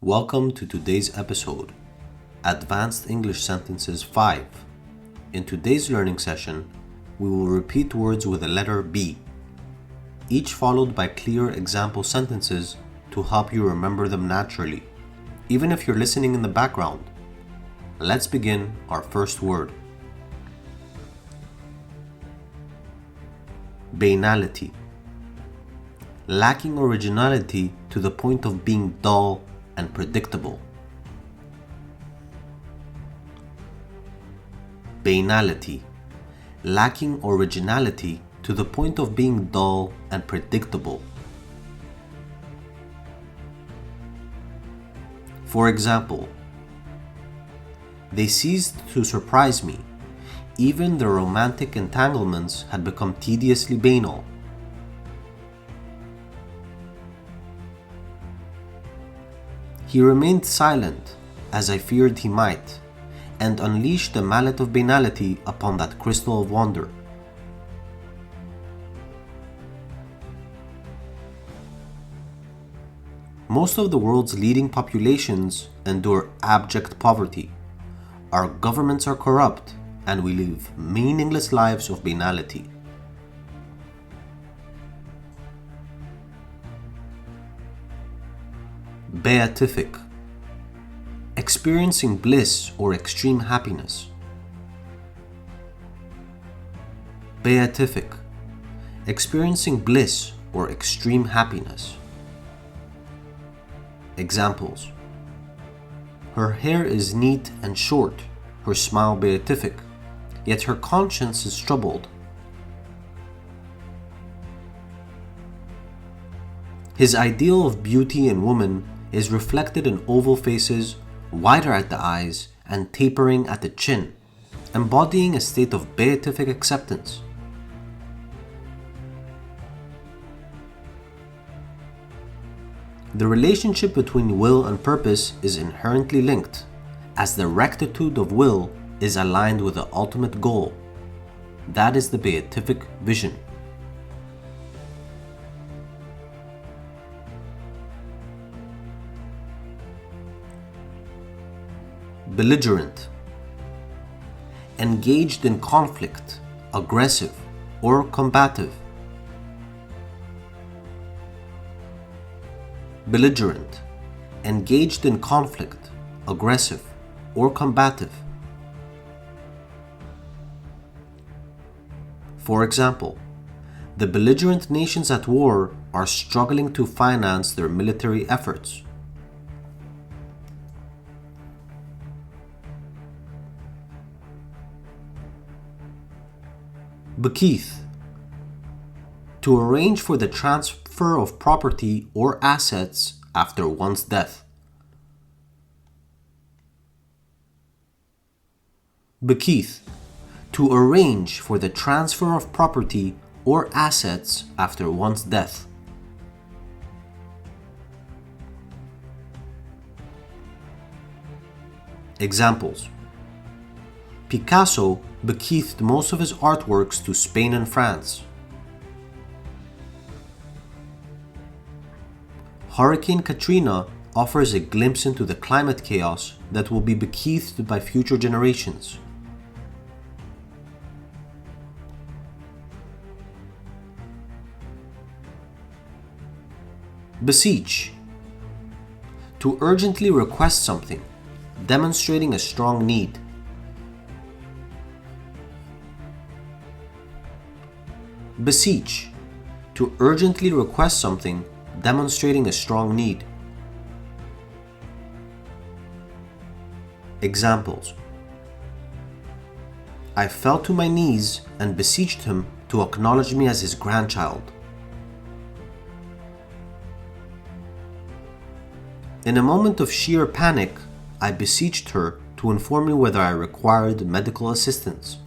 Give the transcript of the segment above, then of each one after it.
Welcome to today's episode, Advanced English Sentences 5. In today's learning session, we will repeat words with the letter B, each followed by clear example sentences to help you remember them naturally, even if you're listening in the background. Let's begin our first word. Banality. Lacking originality to the point of being dull and predictable. Banality. Lacking originality to the point of being dull and predictable. For example, they ceased to surprise me. Even their romantic entanglements had become tediously banal. He remained silent, as I feared he might, and unleashed the mallet of banality upon that crystal of wonder. Most of the world's leading populations endure abject poverty. Our governments are corrupt, and we live meaningless lives of banality. Beatific. Experiencing bliss or extreme happiness. Beatific. Experiencing bliss or extreme happiness. Examples: her hair is neat and short, her smile beatific, yet her conscience is troubled. His ideal of beauty in woman is reflected in oval faces, wider at the eyes, and tapering at the chin, embodying a state of beatific acceptance. The relationship between will and purpose is inherently linked, as the rectitude of will is aligned with the ultimate goal. That is the beatific vision. Belligerent. Engaged in conflict, aggressive, or combative. Belligerent. Engaged in conflict, aggressive, or combative. For example, the belligerent nations at war are struggling to finance their military efforts. Bequeath. To arrange for the transfer of property or assets after one's death. Bequeath. To arrange for the transfer of property or assets after one's death. Examples: Picasso bequeathed most of his artworks to Spain and France. Hurricane Katrina offers a glimpse into the climate chaos that will be bequeathed by future generations. Beseech. To urgently request something, demonstrating a strong need. Beseech. To urgently request something, demonstrating a strong need. Examples: I fell to my knees and beseeched him to acknowledge me as his grandchild. In a moment of sheer panic, I beseeched her to inform me whether I required medical assistance.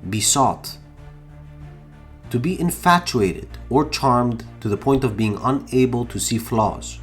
Besought. To be infatuated or charmed to the point of being unable to see flaws.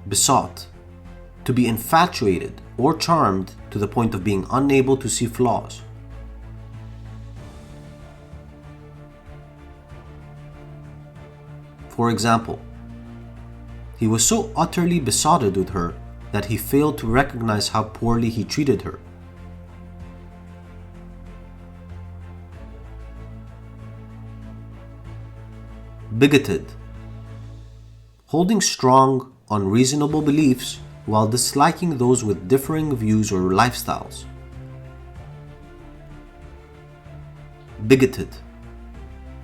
Besought. To be infatuated or charmed to the point of being unable to see flaws. For example, he was so utterly besotted with her that he failed to recognize how poorly he treated her. Bigoted. Holding strong, unreasonable beliefs while disliking those with differing views or lifestyles. Bigoted.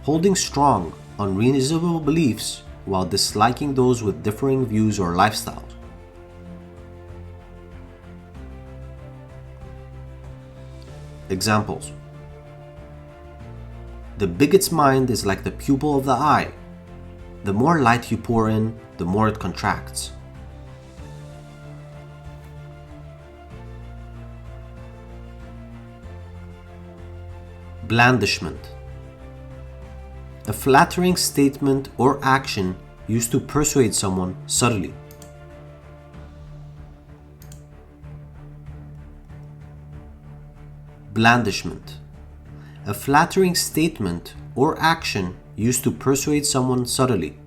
Holding strong, unreasonable beliefs while disliking those with differing views or lifestyles. Examples. The bigot's mind is like the pupil of the eye. The more light you pour in, the more it contracts. Blandishment. A flattering statement or action used to persuade someone subtly. Blandishment. A flattering statement or action used to persuade someone subtly.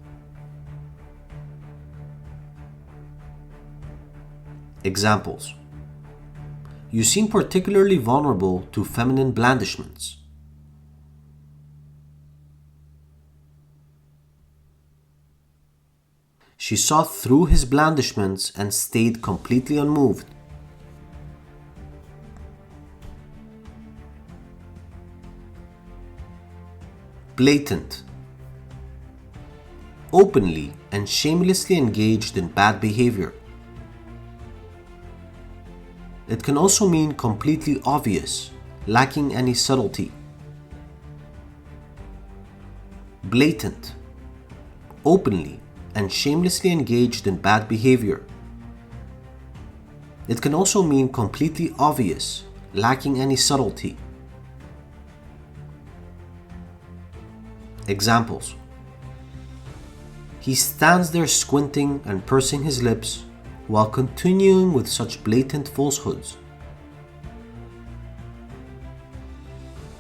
Examples. You seem particularly vulnerable to feminine blandishments. She saw through his blandishments and stayed completely unmoved. Blatant. Openly and shamelessly engaged in bad behavior. It can also mean completely obvious, lacking any subtlety. Blatant. Openly and shamelessly engaged in bad behavior. It can also mean completely obvious, lacking any subtlety. Examples. He stands there squinting and pursing his lips while continuing with such blatant falsehoods.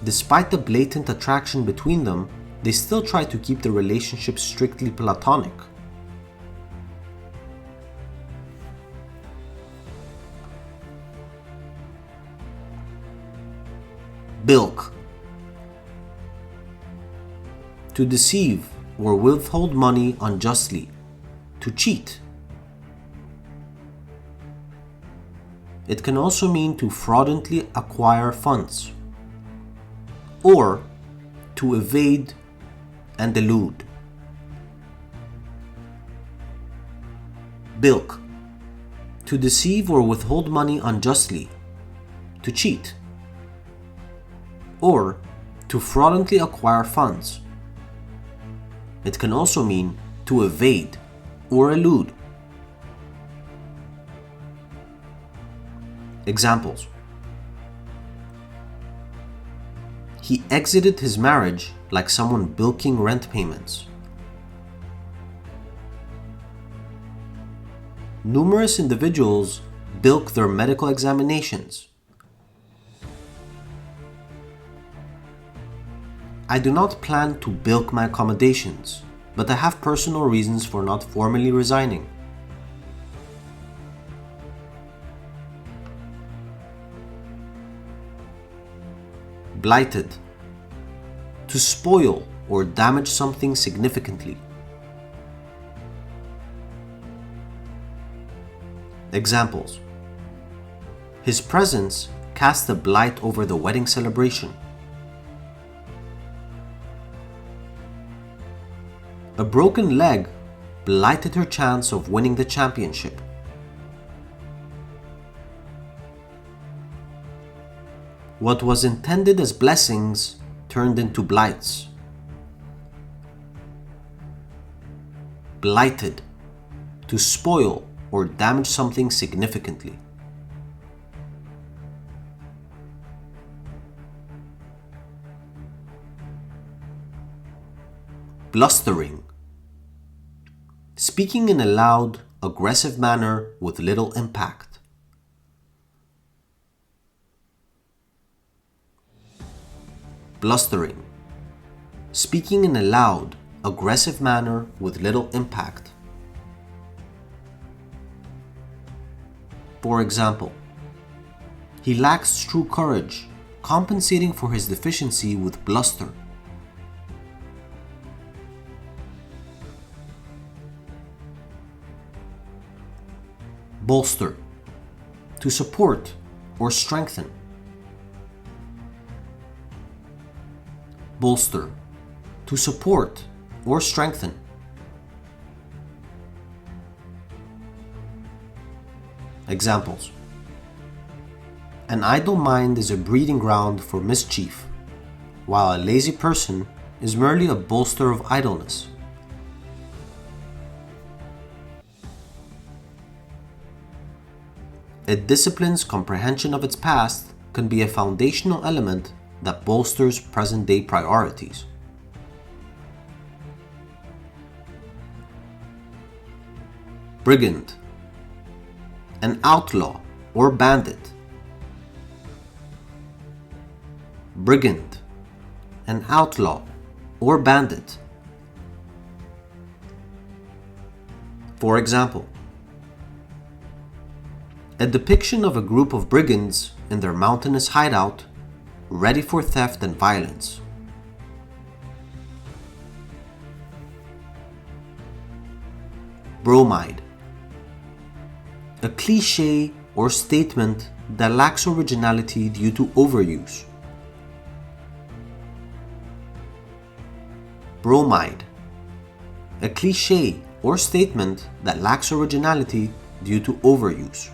Despite the blatant attraction between them, they still try to keep the relationship strictly platonic. Bilk. To deceive or withhold money unjustly, to cheat. It can also mean to fraudulently acquire funds, or to evade and elude. Bilk. To deceive or withhold money unjustly, to cheat, or to fraudulently acquire funds. It can also mean to evade or elude. Examples. He exited his marriage like someone bilking rent payments. Numerous individuals bilk their medical examinations. I do not plan to bilk my accommodations, but I have personal reasons for not formally resigning. Blighted. To spoil or damage something significantly. Examples. His presence cast a blight over the wedding celebration. A broken leg blighted her chance of winning the championship. What was intended as blessings turned into blights. Blighted. To spoil or damage something significantly. Blustering. Speaking in a loud, aggressive manner with little impact. Blustering. Speaking in a loud, aggressive manner with little impact. For example, he lacks true courage, compensating for his deficiency with bluster. Bolster, to support or strengthen. Bolster, to support or strengthen. Examples: an idle mind is a breeding ground for mischief, while a lazy person is merely a bolster of idleness. A discipline's comprehension of its past can be a foundational element that bolsters present-day priorities. Brigand, an outlaw or bandit. Brigand, an outlaw or bandit. For example, a depiction of a group of brigands in their mountainous hideout, ready for theft and violence. Bromide, a cliché or statement that lacks originality due to overuse. Bromide, a cliché or statement that lacks originality due to overuse.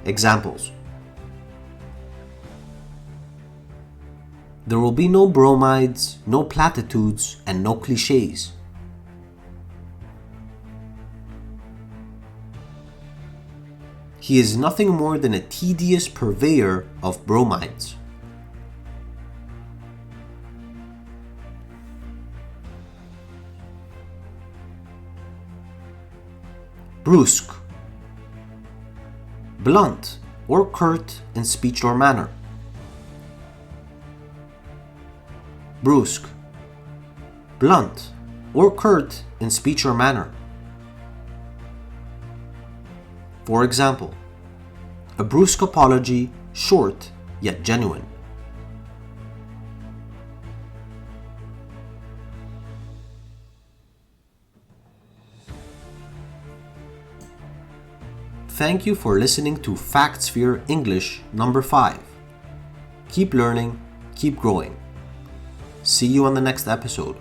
Examples: there will be no bromides, no platitudes, and no clichés. He is nothing more than a tedious purveyor of bromides. Brusque, blunt or curt in speech or manner. Brusque, blunt or curt in speech or manner. For example, a brusque apology, short yet genuine. Thank you for listening to FactSphere English number 5. Keep learning, keep growing. See you on the next episode.